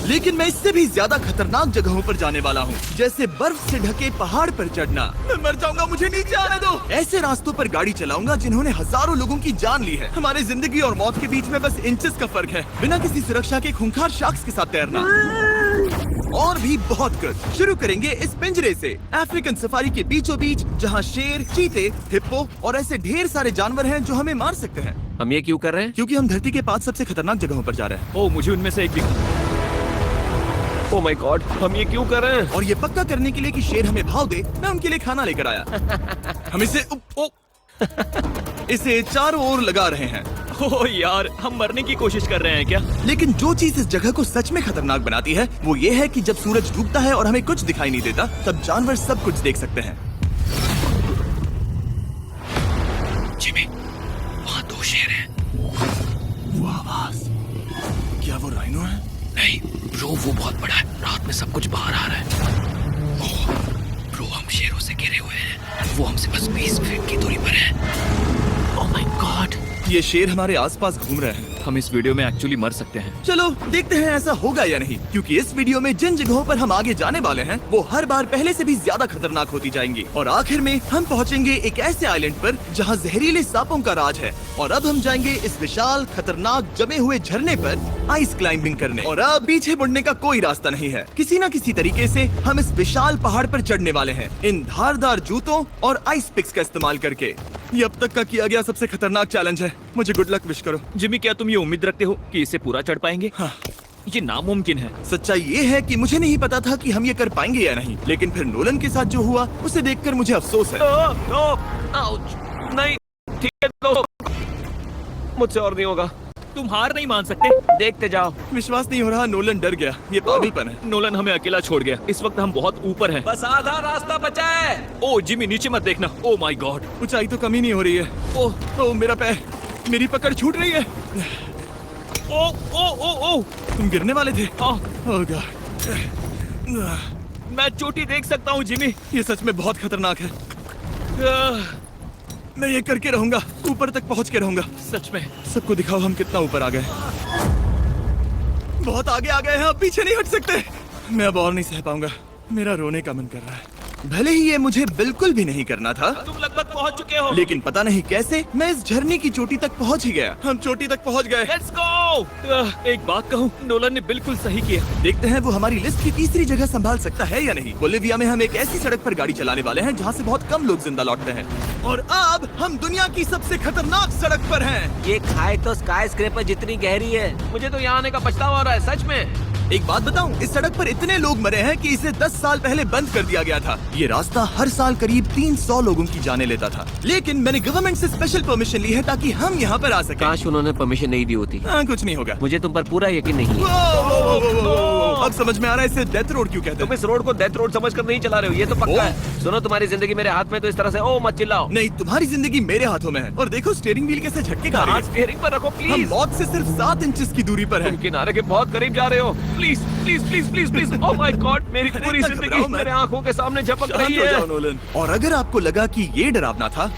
लेकिन मैं इससे भी ज्यादा खतरनाक जगहों पर जाने वाला हूँ, जैसे बर्फ से ढके पहाड़ पर चढ़ना। मैं मर जाऊंगा, मुझे नीचे आने दो। ऐसे रास्तों पर गाड़ी चलाऊंगा जिन्होंने हजारों लोगों की जान ली है। हमारी जिंदगी और मौत के बीच में बस इंचेस का फर्क है। बिना किसी सुरक्षा के खूंखार शार्क्स के साथ तैरना और भी बहुत कुछ। शुरू करेंगे इस पिंजरे से, अफ्रीकन सफारी के बीचों बीच, जहाँ शेर, चीते, हिप्पो और ऐसे ढेर सारे जानवर हैं जो हमें मार सकते हैं। हम ये क्यों कर रहे हैं? क्योंकि हम धरती के 5 सबसे खतरनाक जगहों पर जा रहे हैं। ओह, मुझे उनमें से एक दिखा। ओह माय गॉड, हम ये क्यों कर रहे हैं? और ये पक्का करने के लिए कि शेर हमें भाव दे, मैं उनके लिए खाना लेकर आया। हम इसे चारों ओर लगा रहे हैं। ओह यार, हम मरने की कोशिश कर रहे हैं क्या? लेकिन जो चीज इस जगह को सच में खतरनाक बनाती है वो ये है कि जब सूरज डूबता है और हमें कुछ दिखाई नहीं देता, तब जानवर सब कुछ देख सकते हैं। जिमी, वहाँ 2 शेर हैं। वो आवाज, क्या वो राइनो है? नहीं ब्रो, वो बहुत बड़ा है। रात में सब कुछ बाहर आ रहा है। ओह ब्रो, हम शेरों से घिरे हुए हैं। वो हमसे बस 20 फीट की दूरी पर है। ओह माय गॉड, ये शेर हमारे आसपास घूम रहे हैं। हम इस वीडियो में एक्चुअली मर सकते हैं। चलो देखते हैं ऐसा होगा या नहीं, क्योंकि इस वीडियो में जिन जगहों पर हम आगे जाने वाले हैं वो हर बार पहले से भी ज्यादा खतरनाक होती जाएंगी। और आखिर में हम पहुंचेंगे एक ऐसे आइलैंड पर जहां जहरीले सांपों का राज है। और अब हम जाएंगे इस विशाल, खतरनाक, जमे हुए झरने पर आइस क्लाइंबिंग करने। और अब पीछे मुड़ने का कोई रास्ता नहीं है। किसी न किसी तरीके से हम इस विशाल पहाड़ पर चढ़ने वाले हैं, इन धारदार जूतों और आइस पिक्स का इस्तेमाल करके। ये अब तक का किया गया सबसे खतरनाक चैलेंज है। मुझे गुड लक विश करो। जिमी, क्या तुम ये उम्मीद रखते हो कि इसे पूरा चढ़ पाएंगे? हाँ। ये नामुमकिन है। सच्चाई ये है कि मुझे नहीं पता था कि हम ये कर पाएंगे या नहीं, लेकिन फिर नोलन के साथ जो हुआ उसे देखकर मुझे अफसोस है। नहीं, ठीक है दोस्तों, मुझसे और नहीं होगा। तुम हार नहीं मान सकते। देखते जाओ। विश्वास नहीं हो रहा, नोलन डर गया। ये पागलपन है। नोलन हमें अकेला छोड़ गया। इस वक्त हम बहुत ऊपर हैं। बस आधा रास्ता बचा है। ओह जिमी, नीचे मत देखना। ओह माय गॉड, ऊंचाई तो कमी नहीं हो रही है। ओह मेरा पैर, मेरी पकड़ छूट रही है। ओह तुम गिरने वाले थे। ओह गॉड, मैं चोटी देख सकता हूँ जिमी। ये सच में बहुत खतरनाक है। मैं ये करके रहूंगा, ऊपर तक पहुंच के रहूंगा। सच में। सबको दिखाओ हम कितना ऊपर आ गए। बहुत आगे आ गए हैं, अब पीछे नहीं हट सकते। मैं अब और नहीं सह पाऊंगा, मेरा रोने का मन कर रहा है। भले ही ये मुझे बिल्कुल भी नहीं करना था। तुम लगभग पहुंच चुके हो, लेकिन पता नहीं कैसे मैं इस झरने की चोटी तक पहुंच ही गया। हम चोटी तक पहुंच गए। Let's go. एक बात कहूँ, नोलन ने बिल्कुल सही किया। देखते हैं वो हमारी लिस्ट की तीसरी जगह संभाल सकता है या नहीं। बोलिविया में हम एक ऐसी सड़क पर गाड़ी चलाने वाले हैं जहाँ से बहुत कम लोग जिंदा लौटते हैं। और अब हम दुनिया की सबसे खतरनाक सड़क पर हैं। ये खाई तो स्काई स्क्रैपर जितनी गहरी है। मुझे तो यहाँ आने का पछतावा हो रहा है, सच में। एक बात बताऊं, इस सड़क पर इतने लोग मरे हैं कि इसे 10 साल पहले बंद कर दिया गया था। ये रास्ता हर साल करीब 300 लोगों की जाने लेता था। लेकिन मैंने गवर्नमेंट से स्पेशल परमिशन ली है ताकि हम यहाँ पर आ सकें। काश उन्होंने परमिशन नहीं दी होती। कुछ नहीं होगा। मुझे तुम पर पूरा यकीन नहीं है। अब समझ में आ रहा है इसे डेथ रोड क्यों कहते तुम हैं। इस रोड को डेथ रोड समझकर नहीं चला रहे हो, ये तो पक्का है। सुनो, तुम्हारी जिंदगी मेरे हाथ में, तो इस तरह से ओ मत चिल्लाओ। नहीं, तुम्हारी जिंदगी मेरे हाथों में है। और देखो स्टीयरिंग व्हील कैसे झटके खा रही हाथ है। स्टीयरिंग पर रखो हम प्लीज। मौत से सिर्फ 7 इंचेस की दूरी पर तुम हैं। किनारे के बहुत करीब जा रहे हो। Please please please please please. Oh my God, मेरी पूरी इतना जिंदगी घबराओ मत। मेरे आंखों के सामने झपक शांत रही हो जाओ है। नोलन। और अगर आपको लगा कि ये डरावना था,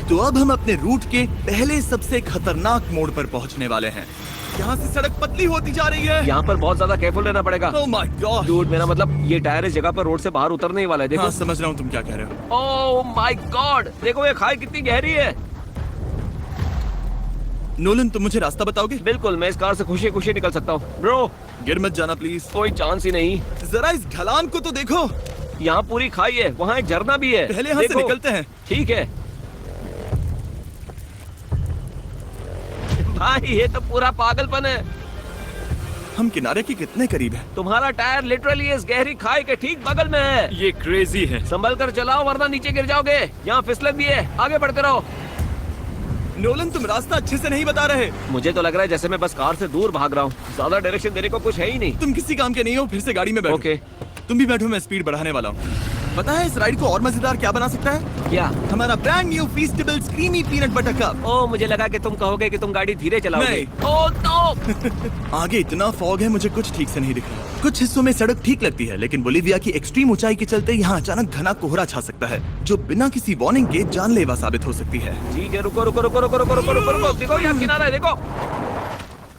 तो अब हम अपने रूट के पहले सबसे खतरनाक मोड़ पर पहुंचने वाले हैं। यहाँ से सड़क पतली होती जा रही है। यहाँ पर बहुत ज्यादा केयरफुल रहना पड़ेगा। Oh my God. डूड, मेरा मतलब ये टायर इस जगह पर रोड से बाहर उतरने ही वाला है। देखो। हाँ, समझ रहा हूँ तुम क्या कह रहे हो। ओह माय गॉड, देखो ये खाई कितनी गहरी है। नोलन, तुम मुझे रास्ता बताओगे? बिल्कुल, मैं इस कार से खुशी खुशी निकल सकता हूँ। ब्रो, गिर मत जाना प्लीज। कोई चांस ही नहीं। जरा इस ढलान को तो देखो। यहाँ पूरी खाई है, वहाँ एक झरना भी है। पहले यहाँ से देखो। निकलते हैं। ठीक है भाई, ये तो पूरा पागलपन है। हम किनारे के कितने करीब हैं? तुम्हारा टायर लिटरली इस गहरी खाई के ठीक बगल में है। ये क्रेजी है। संभल कर चलाओ वरना नीचे गिर जाओगे। यहाँ फिसलन भी है, आगे बढ़ते रहो। नोलन, तुम रास्ता अच्छे से नहीं बता रहे। मुझे तो लग रहा है जैसे मैं बस कार से दूर भाग रहा हूँ। ज्यादा डायरेक्शन देने को कुछ है ही नहीं। तुम किसी काम के नहीं हो, फिर से गाड़ी में बैठो। ओके। तुम भी बैठो, मैं स्पीड बढ़ाने वाला हूँ। पता है इस राइड को और मजेदार क्या बना सकता है? क्या? हमारा brand new Feastables creamy peanut butter cup. ओ, मुझे लगा कि तुम कहोगे कि तुम गाड़ी धीरे चलाओगे। नहीं। Oh no. आगे इतना फॉग है, मुझे कुछ ठीक से नहीं दिख रहा। कुछ हिस्सों में सड़क ठीक लगती है, लेकिन बोलिविया की एक्सट्रीम ऊंचाई के चलते यहाँ अचानक घना कोहरा छा सकता है, जो बिना किसी वार्निंग के जानलेवा साबित हो सकती है। ठीक है, रुको रुको रुको रुको रुको रुको रुको रुको। देखो यहाँ किनारा है, देखो।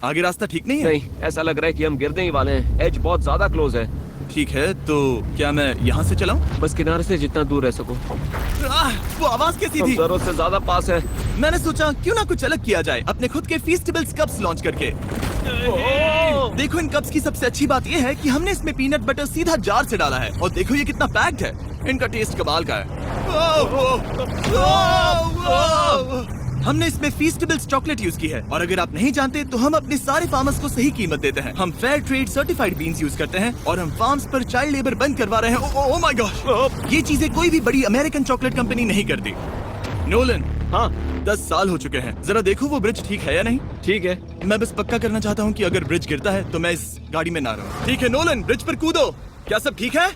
आगे रास्ता ठीक नहीं है? नहीं, ऐसा लग रहा है कि हम गिरने ही वाले हैं। एज बहुत ज्यादा क्लोज है। ठीक है, तो क्या मैं यहाँ से चलाऊं? बस किनारे से जितना दूर रह सको। वो आवाज कैसी हम थी? जरूरत से ज्यादा पास है। मैंने सोचा क्यों ना कुछ अलग किया जाए अपने खुद के फीस्टेबल्स कप्स लॉन्च करके। देखो इन कप्स की सबसे अच्छी बात ये है कि हमने इसमें पीनट बटर सीधा जार से डाला है और देखो ये कितना पैक्ड है। इनका टेस्ट कमाल का है। हमने इसमें फीस्टेबल्स चॉकलेट यूज की है और अगर आप नहीं जानते तो हम अपने सारे फार्मर्स को सही कीमत देते हैं। हम fair trade certified beans use करते हैं और हम फार्म्स पर चाइल्ड लेबर बंद करवा रहे हैं। ओह माय गॉड, ये चीजें कोई भी बड़ी अमेरिकन चॉकलेट कंपनी नहीं करती। नोलन, हाँ 10 साल हो चुके हैं, जरा देखो वो ब्रिज ठीक है या नहीं। ठीक है। मैं बस पक्का करना चाहता हूँ कि अगर ब्रिज गिरता है तो मैं इस गाड़ी में ना रहूं। ठीक है नोलन, ब्रिज पर कूदो। क्या सब ठीक है?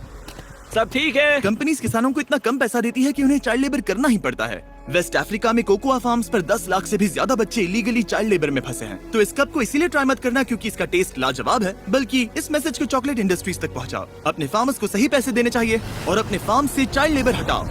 सब ठीक है। कंपनीज किसानों को इतना कम पैसा देती है कि उन्हें चाइल्ड लेबर करना ही पड़ता है। वेस्ट अफ्रीका में कोकोआ फार्म्स पर 10 लाख से भी ज्यादा बच्चे इलीगली चाइल्ड लेबर में फंसे हैं। तो इस कप को इसीलिए ट्राई मत करना क्योंकि इसका टेस्ट लाजवाब है, बल्कि इस मैसेज को चॉकलेट इंडस्ट्रीज तक पहुंचाओ। अपने फार्मर्स को सही पैसे देने चाहिए और अपने फार्म से चाइल्ड लेबर हटाओ।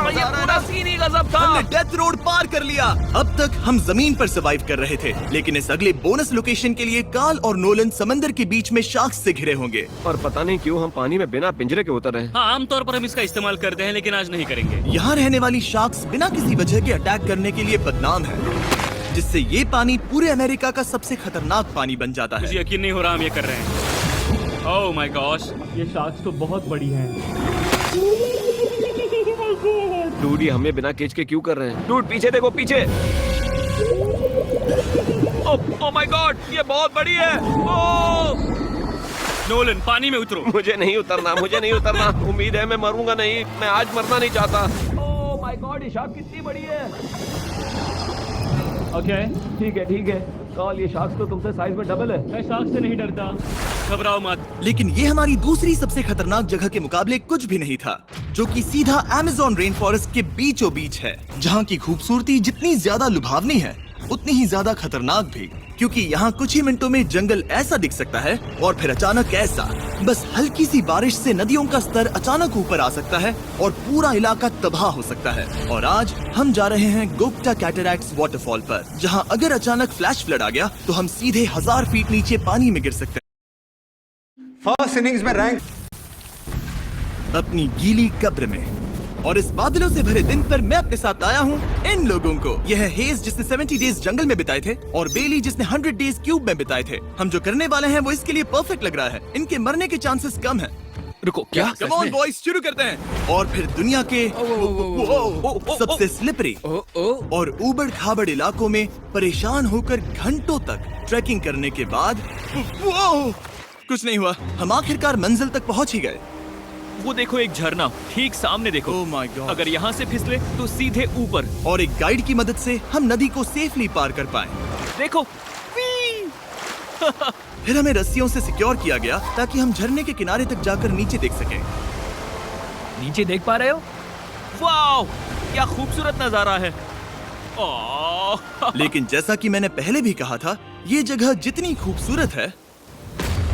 ये पूरा सीन ही गजब था। हमने डेथ रोड पार कर लिया। अब तक हम जमीन पर सर्वाइव कर रहे थे, लेकिन इस अगले बोनस लोकेशन के लिए कार्ल और नोलन समंदर के बीच में शार्क्स से घिरे होंगे। और पता नहीं क्यों हम पानी में बिना पिंजरे के उतर रहे हैं। हाँ, आमतौर पर हम इसका इस्तेमाल करते हैं लेकिन आज नहीं करेंगे। यहाँ रहने वाली शार्क्स बिना किसी वजह के अटैक करने के लिए बदनाम है, जिससे ये पानी पूरे अमेरिका का सबसे खतरनाक पानी बन जाता मुझे है। यकीन नहीं हो रहा हम ये कर रहे हैं। ओह माय गॉश, ये शार्क्स तो बहुत बड़ी हैं। डूड, ये हमें बिना केज के क्यों कर रहे हैं? डूड पीछे देखो, पीछे। ओह माय गॉड, ये बहुत बड़ी है। ओह नोलन, पानी में उतरो। मुझे नहीं उतरना, मुझे नहीं उतरना। उम्मीद है मैं मरूंगा नहीं। मैं आज मरना नहीं चाहता। ओह माय गॉड, ये शार्क कितनी बड़ी है। ओके, ठीक है, ठीक है। कॉल, ये शार्क तो तुमसे साइज में डबल है। मैं शार्क से नहीं डरता, घबराओ मत। लेकिन ये हमारी दूसरी सबसे खतरनाक जगह के मुकाबले कुछ भी नहीं था, जो कि सीधा अमेज़न रेन फॉरेस्ट के बीचों बीच है, जहाँ की खूबसूरती जितनी ज्यादा लुभावनी है उतनी ही ज्यादा खतरनाक भी, क्योंकि यहाँ कुछ ही मिनटों में जंगल ऐसा दिख सकता है और फिर अचानक ऐसा। बस हल्की सी बारिश से नदियों का स्तर अचानक ऊपर आ सकता है और पूरा इलाका तबाह हो सकता है। और आज हम जा रहे हैं गोप्टा कैटरैक्ट्स वाटरफॉल पर, जहाँ अगर अचानक फ्लैश फ्लड आ गया तो हम सीधे 1000 फीट नीचे पानी में गिर सकते हैं। फर्स्ट इनिंग्स में रैंक अपनी गीली कब्र में। और इस बादलों से भरे दिन पर मैं अपने साथ आया हूँ इन लोगों को। यह है हेज जिसने 70 डेज जंगल में बिताए थे और बेली जिसने 100 डेज क्यूब में बिताए थे। हम जो करने वाले हैं वो इसके लिए परफेक्ट लग रहा है। इनके मरने के चांसेस कम हैं। रुको, क्या? कम ऑन बॉयज, शुरू करते हैं। और फिर दुनिया के सबसे स्लिपरी और ऊबड़ खाबड़ इलाकों में परेशान होकर घंटों तक ट्रैकिंग करने के बाद कुछ नहीं हुआ। हम आखिरकार मंजिल तक पहुंच ही गए। वो देखो, एक झरना ठीक सामने देखो। Oh my God. अगर यहाँ से फिसले तो सीधे ऊपर। और एक गाइड की मदद से हम नदी को सेफली पार कर पाए। देखो। फिर हमें रस्सियों से सिक्योर किया गया ताकि हम झरने के किनारे तक जाकर नीचे देख सकें। नीचे देख पा रहे हो? वाओ, क्या खूबसूरत नजारा है। ओह। लेकिन जैसा कि मैंने पहले भी कहा था, ये जगह जितनी खूबसूरत है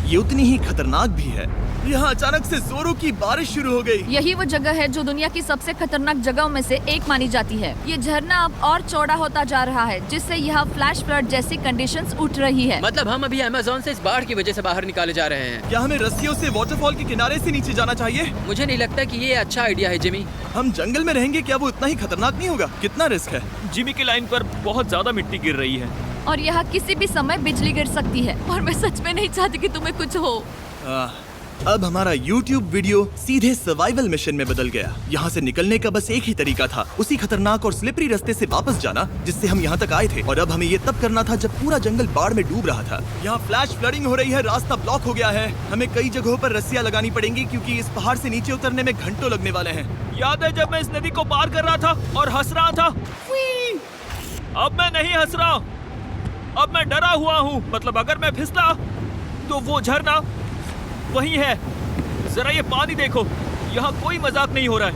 ये उतनी ही खतरनाक भी है। यहाँ अचानक से जोरों की बारिश शुरू हो गई। यही वो जगह है जो दुनिया की सबसे खतरनाक जगहों में से एक मानी जाती है। ये झरना अब और चौड़ा होता जा रहा है, जिससे यहाँ फ्लैश फ्लड जैसी कंडीशंस उठ रही है। मतलब हम अभी अमेज़न से इस बाढ़ की वजह से बाहर निकाले जा रहे हैं। क्या हमें रस्सियों से वाटरफॉल के किनारे से नीचे जाना चाहिए? मुझे नहीं लगता कि ये अच्छा आइडिया है जिमी। हम जंगल में रहेंगे, क्या वो उतना ही खतरनाक नहीं होगा? कितना रिस्क है? जिमी की लाइन पर बहुत ज्यादा मिट्टी गिर रही है और यहाँ किसी भी समय बिजली गिर सकती है और मैं सच में नहीं चाहती कि तुम्हें कुछ हो। अब हमारा YouTube वीडियो सीधे सर्वाइवल मिशन में बदल गया। यहाँ से निकलने का बस एक ही तरीका था, उसी खतरनाक और स्लिपरी रास्ते से वापस जाना जिससे हम यहाँ तक आए थे। और अब हमें ये तब करना था जब पूरा जंगल बाढ़ में डूब रहा था। यहाँ फ्लैश फ्लडिंग हो रही है, रास्ता ब्लॉक हो गया है। हमें कई जगहों पर रस्सियाँ लगानी पड़ेंगी क्योंकि इस पहाड़ से नीचे उतरने में घंटों लगने वाले हैं। याद है जब मैं इस नदी को पार कर रहा था और हंस रहा था? अब मैं नहीं हंस रहा, अब मैं डरा हुआ हूँ। मतलब अगर मैं फिसला तो वो झरना वही है। जरा ये पानी देखो, यहाँ कोई मजाक नहीं हो रहा है।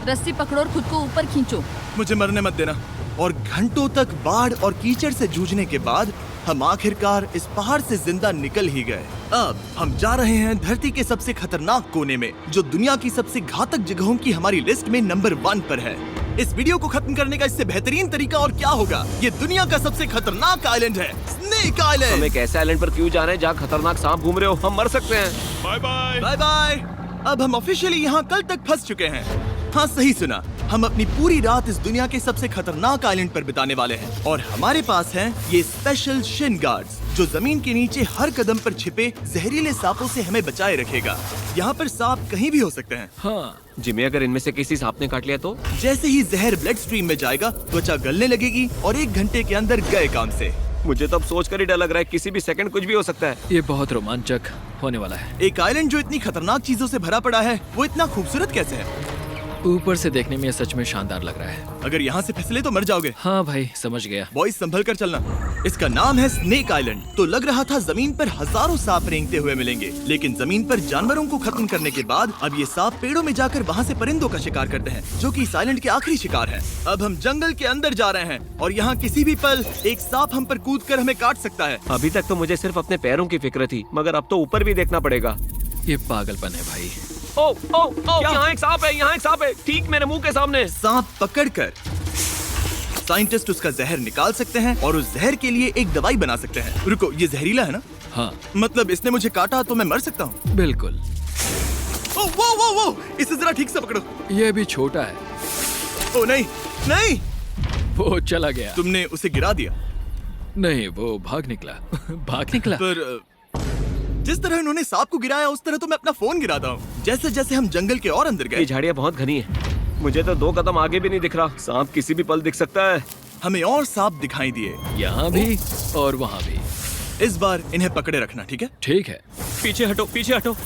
रस्सी पकड़ो और खुद को ऊपर खींचो। मुझे मरने मत देना। और घंटों तक बाढ़ और कीचड़ से जूझने के बाद हम आखिरकार इस पहाड़ से जिंदा निकल ही गए। अब हम जा रहे हैं धरती के सबसे खतरनाक कोने में, जो दुनिया की सबसे घातक जगहों की हमारी लिस्ट में नंबर 1 पर है। इस वीडियो को खत्म करने का इससे बेहतरीन तरीका और क्या होगा? ये दुनिया का सबसे खतरनाक आइलैंड है, स्नेक हम आइलैंड। एक ऐसे आइलैंड पर क्यों जा रहे हैं जहाँ खतरनाक सांप घूम रहे हो? हम मर सकते हैं। Bye bye. Bye bye. अब हम ऑफिशियली यहाँ कल तक फंस चुके हैं। हाँ, सही सुना। हम अपनी पूरी रात इस दुनिया के सबसे खतरनाक आइलैंड पर बिताने वाले हैं और हमारे पास हैं ये स्पेशल शिन गार्ड्स जो जमीन के नीचे हर कदम पर छिपे जहरीले सांपों से हमें बचाए रखेगा। यहाँ पर सांप कहीं भी हो सकते हैं। हाँ, जिमी, अगर इनमें से किसी सांप ने काट लिया तो? जैसे ही जहर ब्लड स्ट्रीम में जाएगा, त्वचा गलने लगेगी और 1 घंटे के अंदर गए काम से। मुझे तो अब सोचकर ही डर लग रहा है, किसी भी सेकंड कुछ भी हो सकता है। ये बहुत रोमांचक होने वाला है। एक आइलैंड जो इतनी खतरनाक चीजों से भरा पड़ा है, वो इतना खूबसूरत कैसे है? ऊपर से देखने में ये सच में शानदार लग रहा है। अगर यहाँ से फिसले तो मर जाओगे। हाँ भाई, समझ गया। बॉयज, संभल कर चलना। इसका नाम है स्नेक आइलैंड। तो लग रहा था जमीन पर हजारों सांप रेंगते हुए मिलेंगे, लेकिन जमीन पर जानवरों को खत्म करने के बाद अब ये सांप पेड़ों में जाकर वहाँ से परिंदों का शिकार करते हैं, जो कि इस आइलैंड के आखिरी शिकार है। अब हम जंगल के अंदर जा रहे हैं और यहाँ किसी भी पल एक सांप हम पर कूद कर हमें काट सकता है। अभी तक तो मुझे सिर्फ अपने पैरों की फिक्र थी, मगर अब तो ऊपर भी देखना पड़ेगा। ये पागलपन है भाई। ओ ओ ओ, यहाँ एक सांप है, यहाँ एक सांप है, ठीक मेरे मुंह के सामने। सांप पकड़कर साइंटिस्ट उसका जहर निकाल सकते हैं और उस जहर के लिए एक दवाई बना सकते हैं। रुको, ये जहरीला है ना? हाँ, मतलब इसने मुझे काटा तो मैं मर सकता हूँ? बिल्कुल। ओ, वो, इसे जरा ठीक से पकड़ो। ये भी छोटा है। ओ नहीं, नहीं, वो चला गया। तुमने उसे गिरा दिया। नहीं, वो भाग निकला। भाग निकला। पर जिस तरह इन्होंने सांप को गिराया, उस तरह तो मैं अपना फोन गिराता हूँ। जैसे जैसे हम जंगल के और अंदर ये गए, झाड़ियाँ बहुत घनी है, मुझे तो 2 कदम आगे भी नहीं दिख रहा। सांप किसी भी पल दिख सकता है। हमें और सांप दिखाई दिए। यहाँ भी और वहाँ भी। इस बार इन्हें पकड़े रखना, ठीक है? ठीक है। पीछे हटो, पीछे हटो।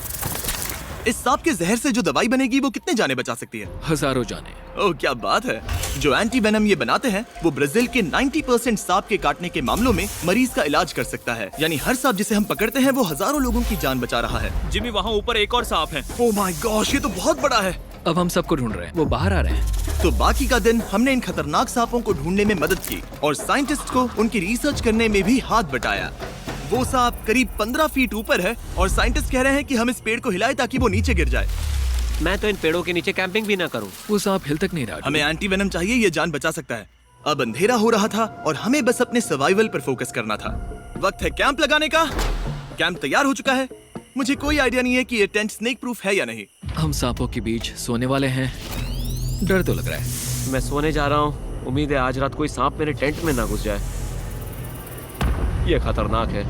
इस सांप के जहर से जो दवाई बनेगी वो कितने जाने बचा सकती है? हजारों जाने। ओह, क्या बात है। जो एंटी वेनम ये बनाते हैं वो ब्राजील के 90% सांप के काटने के मामलों में मरीज का इलाज कर सकता है। यानी हर सांप जिसे हम पकड़ते हैं वो हजारों लोगों की जान बचा रहा है। जिमी, वहाँ ऊपर एक और सांप है। ओह माय गॉश, ये तो बहुत बड़ा है। अब हम सबको ढूंढ रहे हैं। वो बाहर आ रहे हैं। तो बाकी का दिन हमने इन खतरनाक सांपों को ढूंढने में मदद की और साइंटिस्ट को उनकी रिसर्च करने में भी हाथ बटाया। वो सांप करीब 15 फीट ऊपर है और साइंटिस्ट कह रहे हैं कि हम इस पेड़ को हिलाएं ताकि वो नीचे गिर जाए। मैं तो इन पेड़ों के नीचे कैंपिंग भी ना करूं। वो सांप हिल तक नहीं रहा। हमें एंटी वेनम चाहिए, ये जान बचा सकता है। अब अंधेरा हो रहा था और हमें बस अपने सर्वाइवल पर फोकस करना था। वक्त है कैंप लगाने का। कैंप तैयार हो चुका है। मुझे कोई आइडिया नहीं है कि ये टेंट स्नेक प्रूफ है या नहीं। हम सांपों के बीच सोने वाले हैं। डर तो लग रहा है। मैं सोने जा रहा हूँ। उम्मीद है आज रात कोई सांप मेरे टेंट में ना घुस जाए। ये खतरनाक है।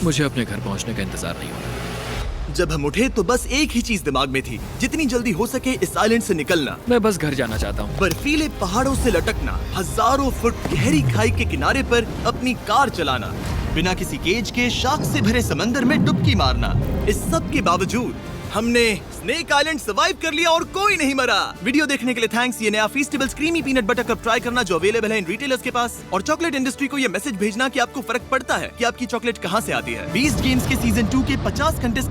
मुझे अपने घर पहुंचने का इंतजार नहीं हो रहा। जब हम उठे तो बस एक ही चीज दिमाग में थी, जितनी जल्दी हो सके इस आइलैंड से निकलना। मैं बस घर जाना चाहता हूँ। बर्फीले पहाड़ों से लटकना, हजारों फुट गहरी खाई के किनारे पर अपनी कार चलाना, बिना किसी केज के शार्क से भरे समंदर में डुबकी मारना। इस सब के बावजूद हमने स्नेक आइलैंड सर्वाइव कर लिया और कोई नहीं मरा। वीडियो देखने के लिए थैंक्स। ये नया Feastables creamy peanut butter cup try करना जो अवेलेबल है इन रिटेलर्स के पास। और चॉकलेट इंडस्ट्री को ये मैसेज भेजना कि आपको फर्क पड़ता है कि आपकी चॉकलेट कहाँ से आती है। बीस्ट गेम्स के सीजन 2 के 50 कंटेस्टेंट